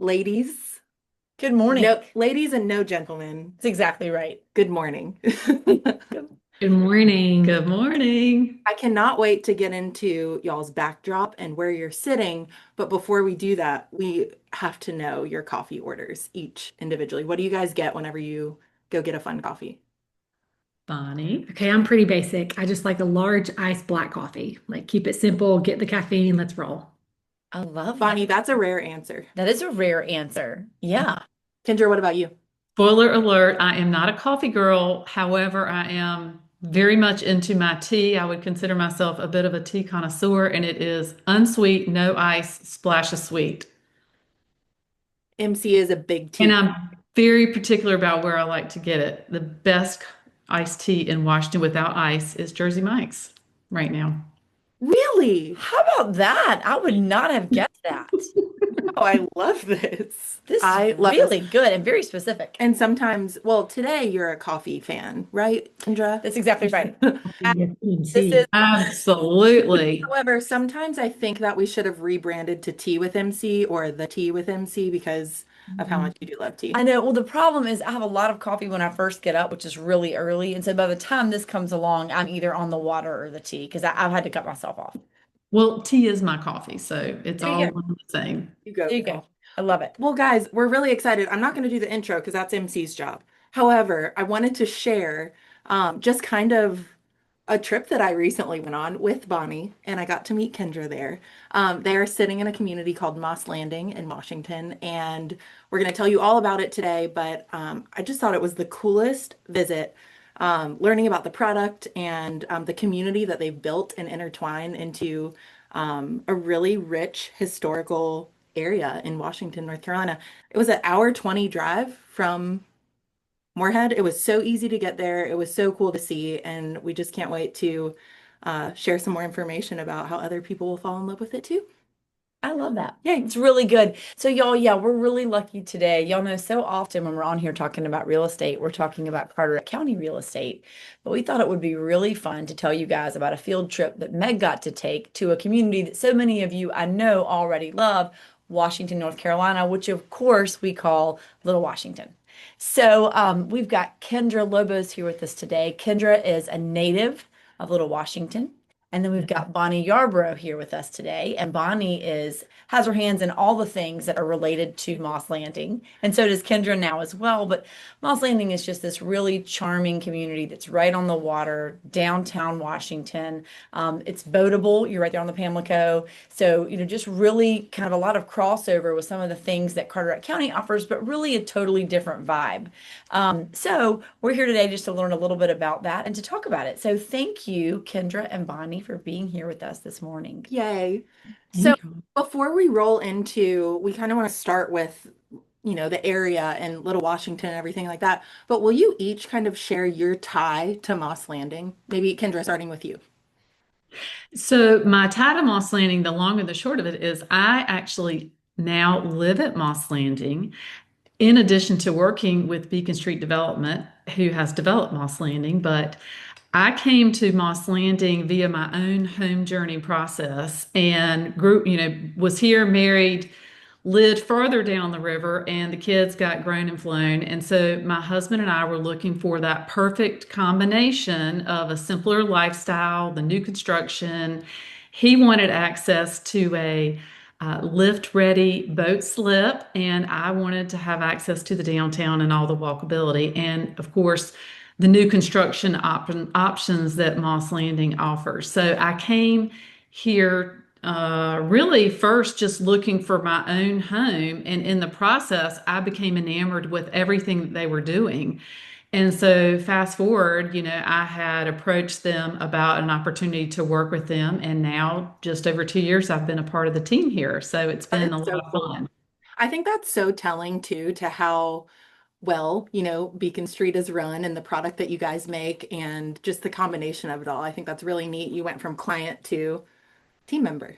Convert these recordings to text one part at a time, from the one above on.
Ladies, Good morning. no, ladies and no gentlemen, That's exactly right. good morning. Good. Good morning. Good morning. I cannot wait to get into y'all's backdrop and where you're sitting. But before we do that, we have to know your coffee orders each individually. What do you guys get whenever you go get a fun coffee? Bonnie. Okay, I'm pretty basic. I just like a large iced black coffee. Like keep it simple, get the caffeine, let's roll. I love that. Bonnie, that's a rare answer. That is a rare answer. Yeah. Kendra, what about you? Spoiler alert, I am not a coffee girl. However, I am very much into my tea. I would consider myself a bit of a tea connoisseur, and it is unsweet, no ice, splash of sweet. MC is a big And tea. I'm very particular about where I like to get it. The best iced tea in Washington without ice is Jersey Mike's right now. Really? How about that? I would not have guessed that. Oh, I love this. This is I love this. really good and very specific. And sometimes, well, today you're a coffee fan, right, Kendra? That's exactly right. Yes, This is, MC. Absolutely. However, sometimes I think that we should have rebranded to Tea with MC or the Tea with MC because of how much you do love tea. I know. Well, the problem is I have a lot of coffee when I first get up, which is really early. And so by the time this comes along, I'm either on the water or the tea because I've had to cut myself off. Well, tea is my coffee, so it's There all you go. one and the same. You go, There you girl. go. I love it. Well, guys, we're really excited. I'm not going to do the intro because that's MC's job. However, I wanted to share just kind of a trip that I recently went on with Bonnie, and I got to meet Kendra there. They are sitting in a community called Moss Landing in Washington, and we're going to tell you all about it today. But I just thought it was the coolest visit, learning about the product and the community that they've built and intertwined into a really rich historical area in Washington, North Carolina. It was an hour 20 drive from Moorhead. It was so easy to get there. It was so cool to see, and we just can't wait to share some more information about how other people will fall in love with it too. I love that. Yay. It's really good. So, y'all, yeah, we're really lucky today. Y'all know so often when we're on here talking about real estate, we're talking about Carteret County real estate. But we thought it would be really fun to tell you guys about a field trip that Meg got to take to a community that so many of you I know already love, Washington, North Carolina, which of course we call Little Washington. So, we've got Kendra Lobos here with us today. Kendra is a native of Little Washington. And then we've got Bonnie Yarboro here with us today. And Bonnie has her hands in all the things that are related to Moss Landing. And so does Kendra now as well. But Moss Landing is just this really charming community that's right on the water, downtown Washington. It's boatable. You're right there on the Pamlico. So, just really kind of a lot of crossover with some of the things that Carteret County offers, but really a totally different vibe. So we're here today just to learn a little bit about that and to talk about it. So thank you, Kendra and Bonnie, for being here with us this morning. Yay. So Anytime. before we roll into, we kind of want to start with, the area and Little Washington and everything like that. But will you each kind of share your tie to Moss Landing? Maybe Kendra, starting with you. So my tie to Moss Landing, the long and the short of it is I actually now live at Moss Landing, in addition to working with Beacon Street Development, who has developed Moss Landing. But I came to Moss Landing via my own home journey process and grew, was here, married, lived further down the river, and the kids got grown and flown. And so my husband and I were looking for that perfect combination of a simpler lifestyle, the new construction. He wanted access to a lift ready boat slip, and I wanted to have access to the downtown and all the walkability. And of course, the new construction options that Moss Landing offers. So I came here really first just looking for my own home. And in the process, I became enamored with everything that they were doing. And so fast forward, I had approached them about an opportunity to work with them. And now, just over 2 years, I've been a part of the team here. So it's That been is a lot so of cool. fun. I think that's so telling too to how well, Beacon Street is run and the product that you guys make and just the combination of it all. I think that's really neat. You went from client to team member.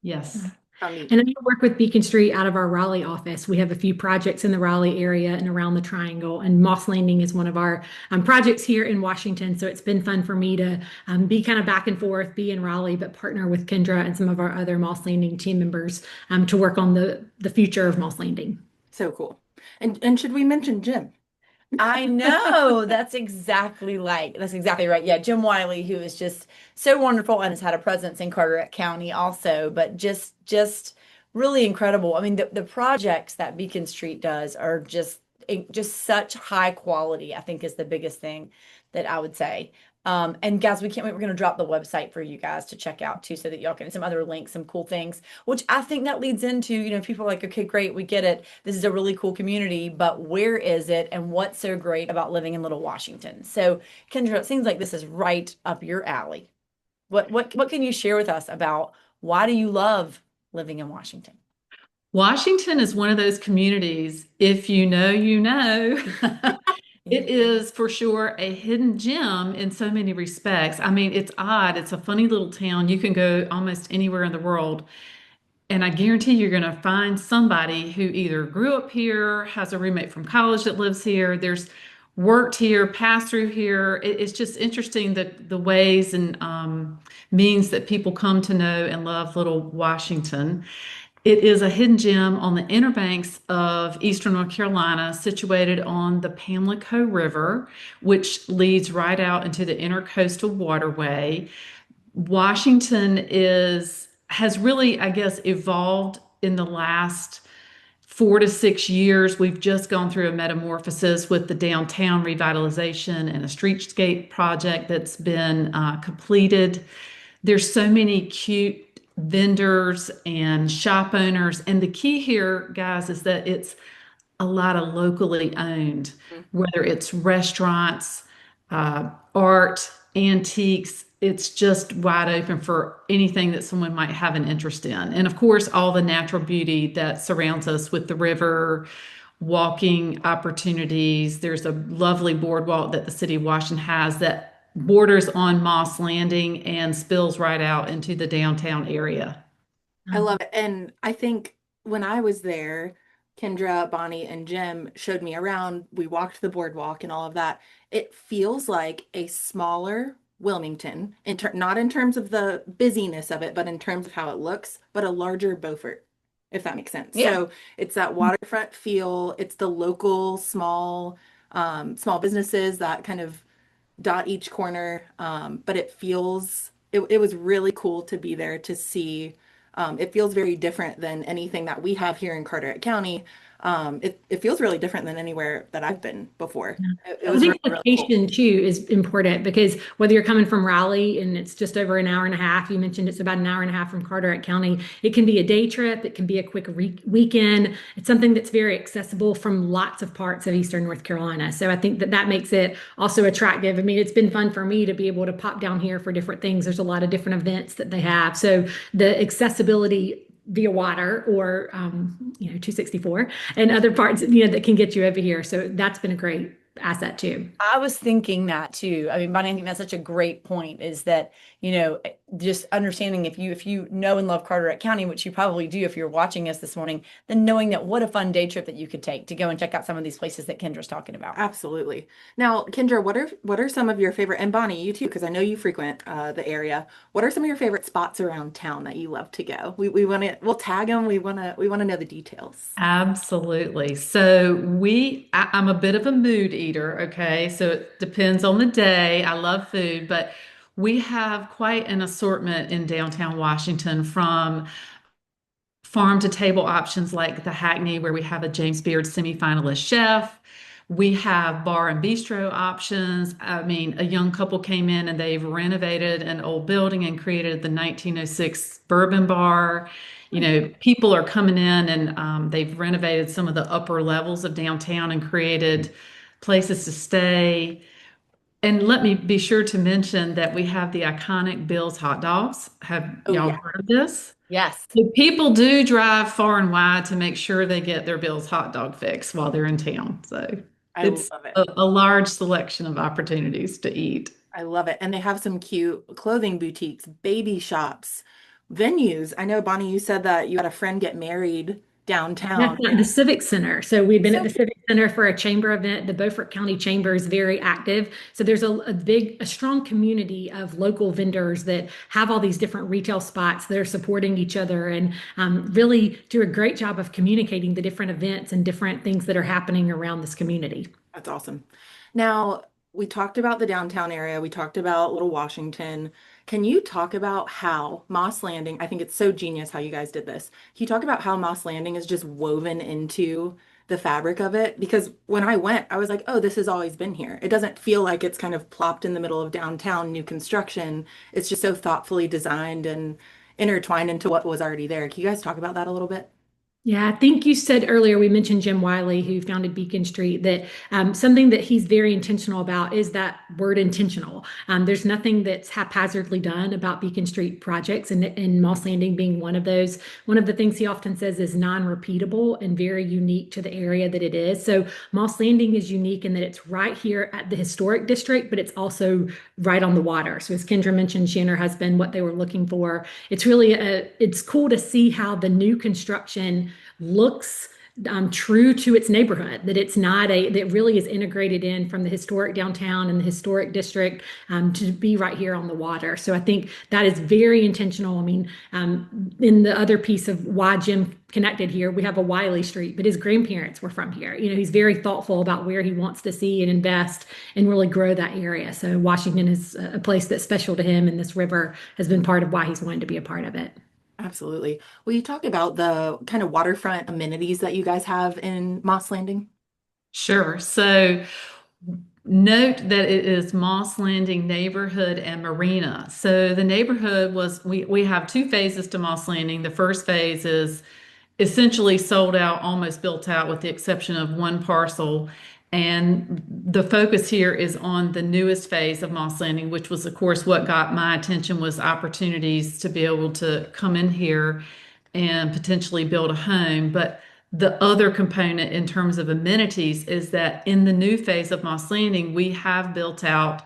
Yes. How neat. And I work with Beacon Street out of our Raleigh office. We have a few projects in the Raleigh area and around the Triangle, and Moss Landing is one of our projects here in Washington. So it's been fun for me to be kind of back and forth, be in Raleigh, but partner with Kendra and some of our other Moss Landing team members to work on the future of Moss Landing. So cool. And should we mention Jim? I know that's exactly right. Yeah, Jim Wiley, who is just so wonderful and has had a presence in Carteret County also, but just really incredible. I mean, the projects that Beacon Street does are just such high quality, I think is the biggest thing that I would say. And guys, we can't wait. We're going to drop the website for you guys to check out too, so that y'all can some other links, some cool things, which I think that leads into, people are like, okay, great, we get it. This is a really cool community, but where is it and what's so great about living in Little Washington? So, Kendra, it seems like this is right up your alley. What can you share with us about why do you love living in Washington? Washington is one of those communities, if you know, you know. It is for sure a hidden gem in so many respects. I mean, it's odd. It's a funny little town. You can go almost anywhere in the world, and I guarantee you're going to find somebody who either grew up here, has a roommate from college that lives here, there's worked here, passed through here. It's just interesting that the ways and means that people come to know and love Little Washington. It is a hidden gem on the inner banks of eastern North Carolina, situated on the Pamlico River, which leads right out into the intercoastal waterway. Washington has really, I guess, evolved in the last 4 to 6 years. We've just gone through a metamorphosis with the downtown revitalization and a streetscape project that's been completed. There's so many cute vendors and shop owners. And the key here, guys, is that it's a lot of locally owned, whether it's restaurants, art, antiques. It's just wide open for anything that someone might have an interest in. And of course, all the natural beauty that surrounds us with the river, walking opportunities. There's a lovely boardwalk that the city of Washington has that borders on Moss Landing and spills right out into the downtown area. I love it. And I think when I was there, Kendra, Bonnie, and Jim showed me around. We walked the boardwalk and all of that. It feels like a smaller Wilmington, not in terms of the busyness of it, but in terms of how it looks, but a larger Beaufort, if that makes sense. Yeah. So it's that waterfront feel. It's the local small businesses that kind of dot each corner. But it was really cool to be there to see. It feels very different than anything that we have here in Carteret County. It feels really different than anywhere that I've been before. It I was think really, really cool. location too is important because whether you're coming from Raleigh and it's just over an hour and a half, you mentioned it's about an hour and a half from Carteret County. It can be a day trip, it can be a quick weekend. It's something that's very accessible from lots of parts of Eastern North Carolina. So I think that that makes it also attractive. I mean, it's been fun for me to be able to pop down here for different things. There's a lot of different events that they have. So the accessibility via water or 264 and other parts that can get you over here, so that's been a great asset too. I was thinking that too. I mean, Bonnie, I think that's such a great point is that, just understanding if you know and love Carteret County, which you probably do if you're watching us this morning, then knowing that what a fun day trip that you could take to go and check out some of these places that Kendra's talking about. Absolutely. Now, Kendra, what are some of your favorite, and Bonnie, you too, because I know you frequent the area. What are some of your favorite spots around town that you love to go? We'll tag them. We want to know the details. Absolutely. So I'm a bit of a mood eater, okay? So it depends on the day. I love food, but we have quite an assortment in downtown Washington, from farm to table options like the Hackney, where we have a James Beard semifinalist chef. We have bar and bistro options. I mean, a young couple came in and they've renovated an old building and created the 1906 Bourbon Bar. People are coming in and they've renovated some of the upper levels of downtown and created places to stay. And let me be sure to mention that we have the iconic Bill's hot dogs. Have Oh, y'all yeah. heard of this? Yes. So people do drive far and wide to make sure they get their Bill's hot dog fix while they're in town. So I it's love it. a large selection of opportunities to eat. I love it. And they have some cute clothing boutiques, baby shops, venues. I know, Bonnie, you said that you had a friend get married That's downtown. at the Civic Center. So we've been at So the Civic Center for a chamber event. The Beaufort County Chamber is very active. So there's a strong community of local vendors that have all these different retail spots that are supporting each other and really do a great job of communicating the different events and different things that are happening around this community. That's awesome. Now, we talked about the downtown area. We talked about Little Washington. Can you talk about how Moss Landing, I think it's so genius how you guys did this. Can you talk about how Moss Landing is just woven into the fabric of it? Because when I went, I was like, oh, this has always been here. It doesn't feel like it's kind of plopped in the middle of downtown new construction. It's just so thoughtfully designed and intertwined into what was already there. Can you guys talk about that a little bit? Yeah, I think you said earlier, we mentioned Jim Wiley, who founded Beacon Street, that something that he's very intentional about is that word intentional. There's nothing that's haphazardly done about Beacon Street projects, and Moss Landing being one of those. One of the things he often says is non-repeatable and very unique to the area that it is. So Moss Landing is unique in that it's right here at the historic district, but it's also right on the water. So as Kendra mentioned, she and her husband, what they were looking for, it's cool to see how the new construction looks true to its neighborhood, that it's not that really is integrated in from the historic downtown and the historic district to be right here on the water. So I think that is very intentional. I mean, in the other piece of why Jim connected here, we have a Wiley Street, but his grandparents were from here. You know, he's very thoughtful about where he wants to see and invest and really grow that area. So Washington is a place that's special to him, and this river has been part of why he's wanted to be a part of it. Absolutely. Will you talk about the kind of waterfront amenities that you guys have in Moss Landing? Sure. So note that it is Moss Landing neighborhood and marina. So the neighborhood we have two phases to Moss Landing. The first phase is essentially sold out, almost built out, with the exception of one parcel. And the focus here is on the newest phase of Moss Landing, which was, of course, what got my attention was opportunities to be able to come in here and potentially build a home. But the other component in terms of amenities is that in the new phase of Moss Landing, we have built out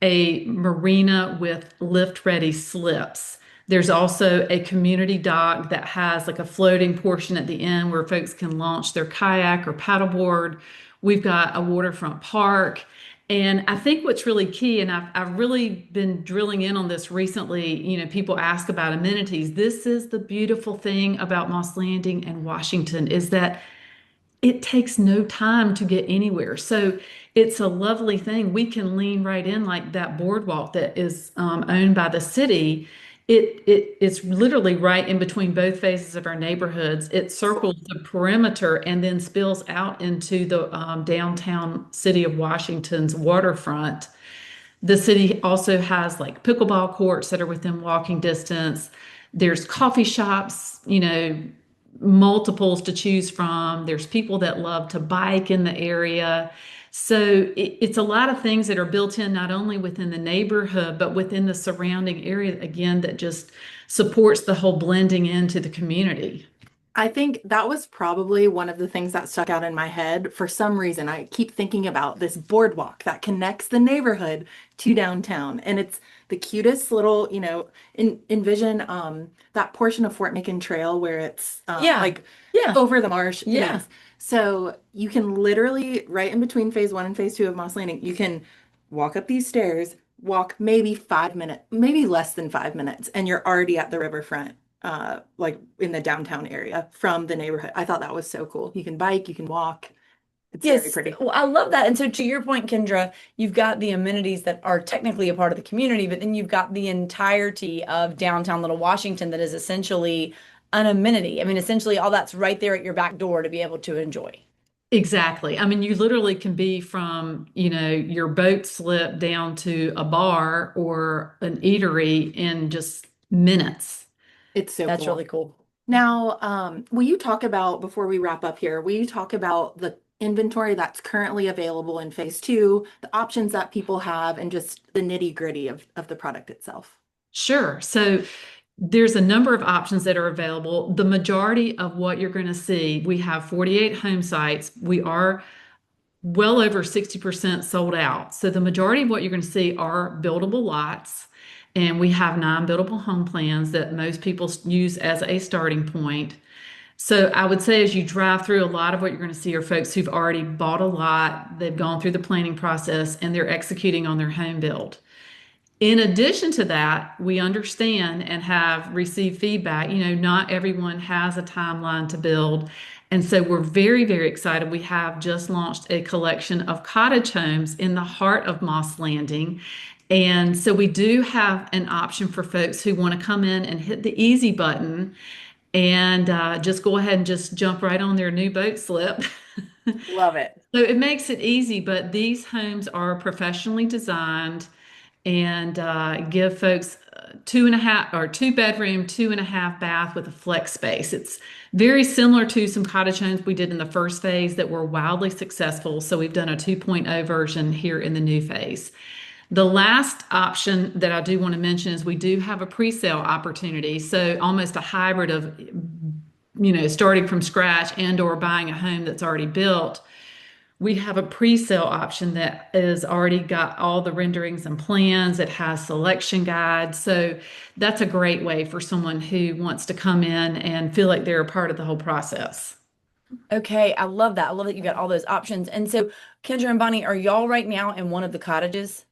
a marina with lift-ready slips. There's also a community dock that has like a floating portion at the end where folks can launch their kayak or paddleboard. We've got a waterfront park. And I think what's really key, and I've really been drilling in on this recently, people ask about amenities. This is the beautiful thing about Moss Landing and Washington is that it takes no time to get anywhere. So it's a lovely thing. We can lean right in like that boardwalk that is owned by the city. It's literally right in between both phases of our neighborhoods. It circles the perimeter and then spills out into the downtown city of Washington's waterfront. The city also has like pickleball courts that are within walking distance. There's coffee shops, multiples to choose from. There's people that love to bike in the area. So it's a lot of things that are built in not only within the neighborhood, but within the surrounding area, again, that just supports the whole blending into the community. I think that was probably one of the things that stuck out in my head. For some reason, I keep thinking about this boardwalk that connects the neighborhood to downtown. And it's the cutest little, envision that portion of Fort Macon Trail where it's yeah, like yeah, over the marsh. yeah. Yes. So you can literally, right in between phase one and phase two of Moss Landing, you can walk up these stairs, walk maybe 5 minutes, maybe less than 5 minutes, and you're already at the riverfront, like in the downtown area from the neighborhood. I thought that was so cool. You can bike, you can walk. It's very Yes, pretty. well, I love that. And so, to your point, Kendra, you've got the amenities that are technically a part of the community, but then you've got the entirety of downtown Little Washington that is essentially an amenity. I mean, essentially, all that's right there at your back door to be able to enjoy. Exactly. I mean, you literally can be from, your boat slip down to a bar or an eatery in just minutes. It's so That's cool. really cool. Now, will you talk about, before we wrap up here, will you talk about the inventory that's currently available in phase two, the options that people have, and just the nitty-gritty of the product itself? Sure. So there's a number of options that are available. The majority of what you're going to see, we have 48 home sites. We are well over 60% sold out. So the majority of what you're going to see are buildable lots. And we have 9 buildable home plans that most people use as a starting point. So I would say as you drive through, a lot of what you're going to see are folks who've already bought a lot, they've gone through the planning process, and they're executing on their home build. In addition to that, we understand and have received feedback, not everyone has a timeline to build. And so we're very, very excited. We have just launched a collection of cottage homes in the heart of Moss Landing. And so we do have an option for folks who want to come in and hit the easy button and just go ahead and just jump right on their new boat slip. Love it. So it makes it easy, but these homes are professionally designed and give folks 2.5 or 2 bedroom, 2.5 bath with a flex space. It's very similar to some cottage homes we did in the first phase that were wildly successful. So we've done a 2.0 version here in the new phase. The last option that I do want to mention is we do have a pre-sale opportunity. So almost a hybrid of, starting from scratch and or buying a home that's already built. We have a pre-sale option that is already got all the renderings and plans. It has selection guides. So that's a great way for someone who wants to come in and feel like they're a part of the whole process. Okay, I love that. I love that you got all those options. And so, Kendra and Bonnie, are y'all right now in one of the cottages?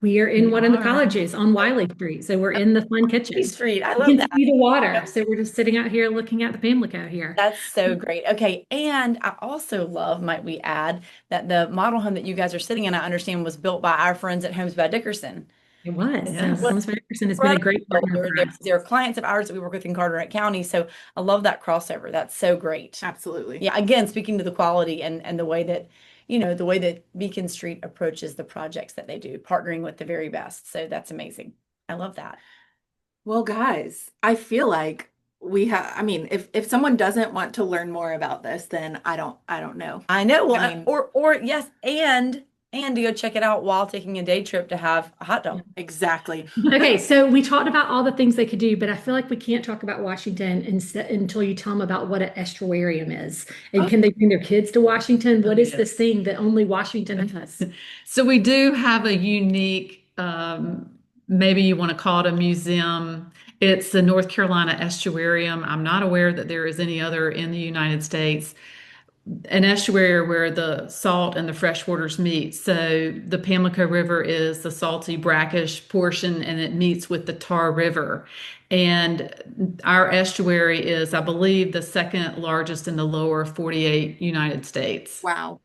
We are in We one of the are. colleges on Wiley Street. So we're in the fun kitchen. Street. I You love can that. see the water. So we're just sitting out here looking at the Pamlico here. That's so great. Okay, and I also love, might we add, that the model home that you guys are sitting in, I understand, was built by our friends at Homes by Dickerson. It was. So Yes. Homes by Dickerson has been a great partner for us. They're clients of ours that we work with in Carteret County. So I love that crossover. That's so great. Absolutely. Yeah, again, speaking to the quality and the way that, the way that Beacon Street approaches the projects that they do, partnering with the very best. So that's amazing. I love that. Well, guys, I feel like we have, I mean, if someone doesn't want to learn more about this, then I don't know. I know. Well, I mean- or yes, and to go check it out while taking a day trip to have a hot dog. Exactly. Okay, so we talked about all the things they could do, but I feel like we can't talk about Washington until you tell them about what an estuarium is. And can they bring their kids to Washington? What is this thing that only Washington has? So we do have a unique, maybe you want to call it a museum. It's the North Carolina Estuarium. I'm not aware that there is any other in the United States. An estuary where the salt and the fresh waters meet. So the Pamlico River is the salty, brackish portion, and it meets with the Tar River. And our estuary is, I believe, the second largest in the lower 48 United States. Wow.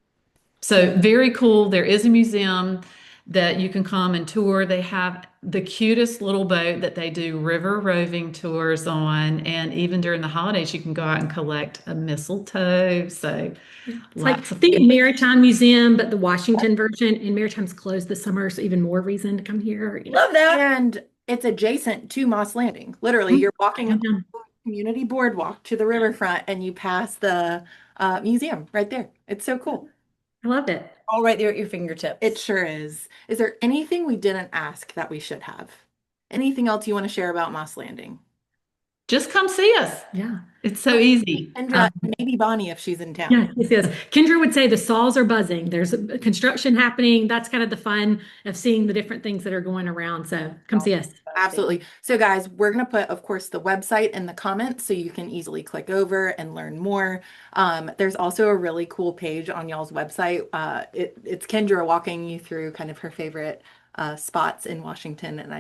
So very cool. There is a museum that you can come and tour. They have the cutest little boat that they do river roving tours on. And even during the holidays, you can go out and collect a mistletoe. So It's lots like of think fun. Maritime Museum, but the Washington version. And Maritime's closed this summer, so even more reason to come here. Love that. And it's adjacent to Moss Landing. Literally, you're walking up the community boardwalk to the riverfront and you pass the museum right there. It's so cool. I loved it. All right there at your fingertips. It sure is. Is there anything we didn't ask that we should have? Anything else you want to share about Moss Landing? Just come see us. Yeah. It's so easy. Kendra, maybe Bonnie if she's in town. Yeah, yes. Kendra would say the saws are buzzing. There's construction happening. That's kind of the fun of seeing the different things that are going around. So come see us. Absolutely. So guys, we're going to put, of course, the website in the comments so you can easily click over and learn more. There's also a really cool page on y'all's website. It's Kendra walking you through kind of her favorite spots in Washington. And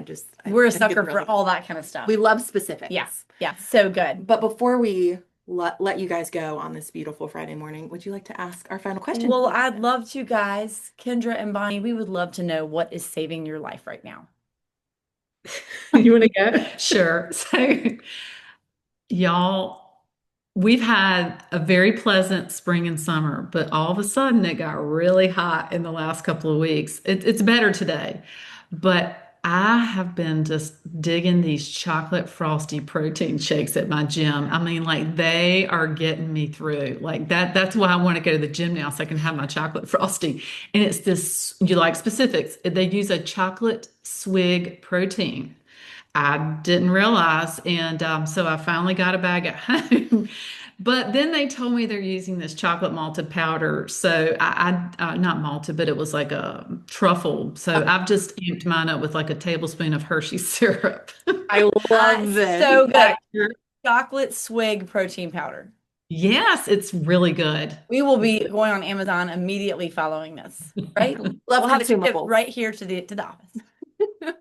We're a I think sucker it's for really all that kind of stuff. We love specifics. Yeah. Yeah. So good. But before we let you guys go on this beautiful Friday morning, would you like to ask our final question? Well, I'd love to, guys. Kendra and Bonnie, we would love to know what is saving your life right now. You want to go? Sure. So, y'all, we've had a very pleasant spring and summer, but all of a sudden it got really hot in the last couple of weeks. It's better today, but I have been just digging these chocolate frosty protein shakes at my gym. I mean, like they are getting me through. Like that's why I want to go to the gym now so I can have my chocolate frosty. And it's this, you like specifics. They use a chocolate swig protein. I didn't realize. And so I finally got a bag at home. But then they told me they're using this chocolate malted powder. So not malted, but it was like a truffle. So I've just amped mine up with like a tablespoon of Hershey syrup. I love So this. good. Chocolate swig protein powder. Yes, it's really good. We will be going on Amazon immediately following this, right? Love We'll have it shipped consumables. right here to the office.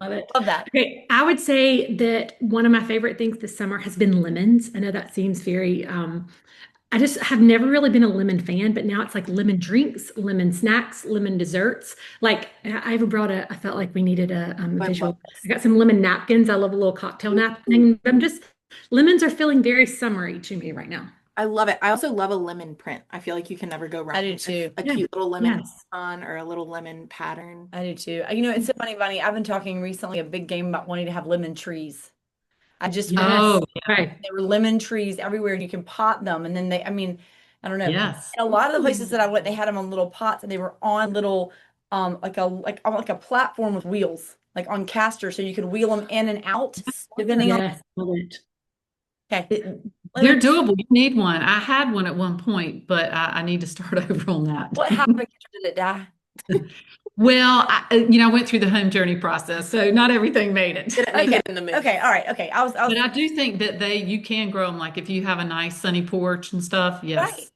Love it. Love that. Okay, I would say that one of my favorite things this summer has been lemons. I know that seems very, I just have never really been a lemon fan, but now it's like lemon drinks, lemon snacks, lemon desserts. Like I even I felt like we needed a I visual. love this. I got some lemon napkins. I love a little cocktail napkin. Lemons are feeling very summery to me right now. I love it. I also love a lemon print. I feel like you can never go wrong I do with too. a Yeah. cute little lemon Yes. on or a little lemon pattern. I do too. You know, it's so funny, Bunny. I've been talking recently a big game about wanting to have lemon trees. I just Yes. Oh, Okay. there were lemon trees everywhere. You can pot them, and then I mean, I don't know. yes. And a lot of the places that I went, they had them on little pots, and they were on little, on like a platform with wheels, like on casters, so you could wheel them in and out, depending on. Yes. Love it. Okay, They're doable. You need one. I had one at one point, but I need to start over on that. what happened? Did it die? Well, I went through the home journey process, so not everything made it. Didn't make Okay. it in the mix. Okay, all right. Okay, I was But I do think that you can grow them. Like if you have a nice sunny porch and stuff. Yes, right.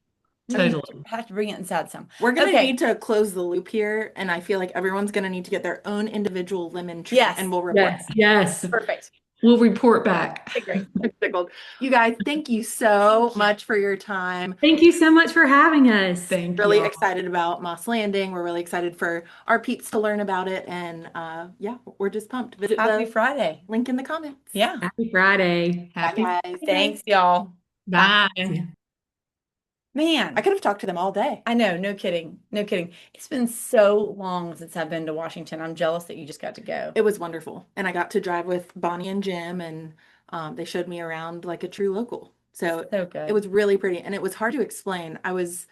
I mean, totally. I have to bring it inside some. We're gonna Okay. need to close the loop here, and I feel like everyone's gonna need to get their own individual lemon tree, Yes. and we'll report. Yes. Yes. Perfect. We'll report back. Okay, great. I'm tickled. You guys, thank you so much for your time. Thank you so much for having us. Thank Really you. excited about Moss Landing. We're really excited for our peeps to learn about it, and yeah, we're just pumped. Visit Happy the Friday. link in the comments. Yeah. Happy Friday. Bye, Happy. guys. Thanks, y'all. Bye. Man, I could have talked to them all day. I know, no kidding. No kidding. It's been so long since I've been to Washington. I'm jealous that you just got to go. It was wonderful, and I got to drive with Bonnie and Jim, and they showed me around like a true local. So So good. it was really pretty, and it was hard to explain. I was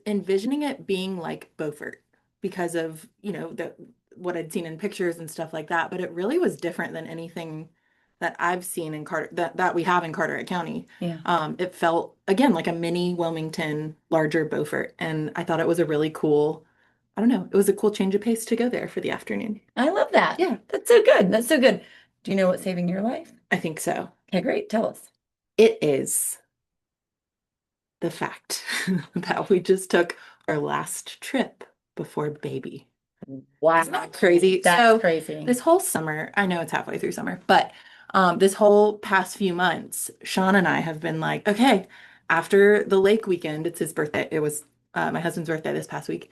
envisioning it being like Beaufort because of, what I'd seen in pictures and stuff like that, but it really was different than anything that I've seen in that we have in Carteret County. Yeah. It felt again like a mini Wilmington, larger Beaufort, and I thought it was a really cool, I don't know, it was a cool change of pace to go there for the afternoon. I love that. Yeah. That's so good. That's so good. Do you know what's saving your life? I think so. Okay, great. Tell us. It is the fact that we just took our last trip before baby. Wow. Isn't that crazy? That's So crazy. this whole summer, I know it's halfway through summer, but this whole past few months, Sean and I have been like, okay, after the lake weekend, it's his birthday. It was my husband's birthday this past week.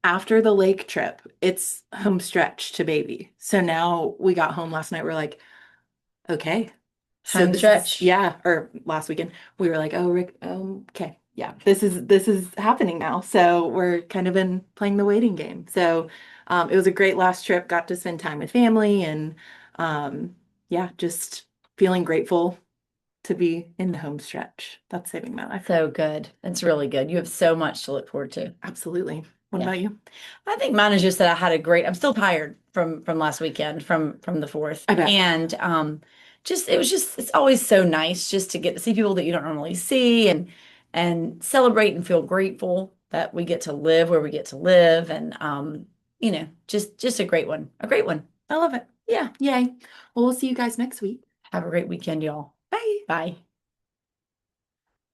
After the lake trip, it's home stretch to baby. So now we got home last night. We're like, okay. So Home this stretch. yeah, or last weekend, we were like, oh, Rick, okay, yeah, this is happening now. So we're kind of in playing the waiting game. So it was a great last trip. Got to spend time with family, and yeah, just feeling grateful to be in the home stretch. That's saving my life. So good. That's really good. You have so much to look forward to. Absolutely. What Yeah. about you? I think mine is just that I had a great, I'm still tired from last weekend, from the 4th. I bet. And it's always so nice just to get to see people that you don't normally see and celebrate and feel grateful that we get to live where we get to live. And just a great one. A great one. I love it. Yeah. Yay. Well, we'll see you guys next week. Have a great weekend, y'all. Bye. Bye.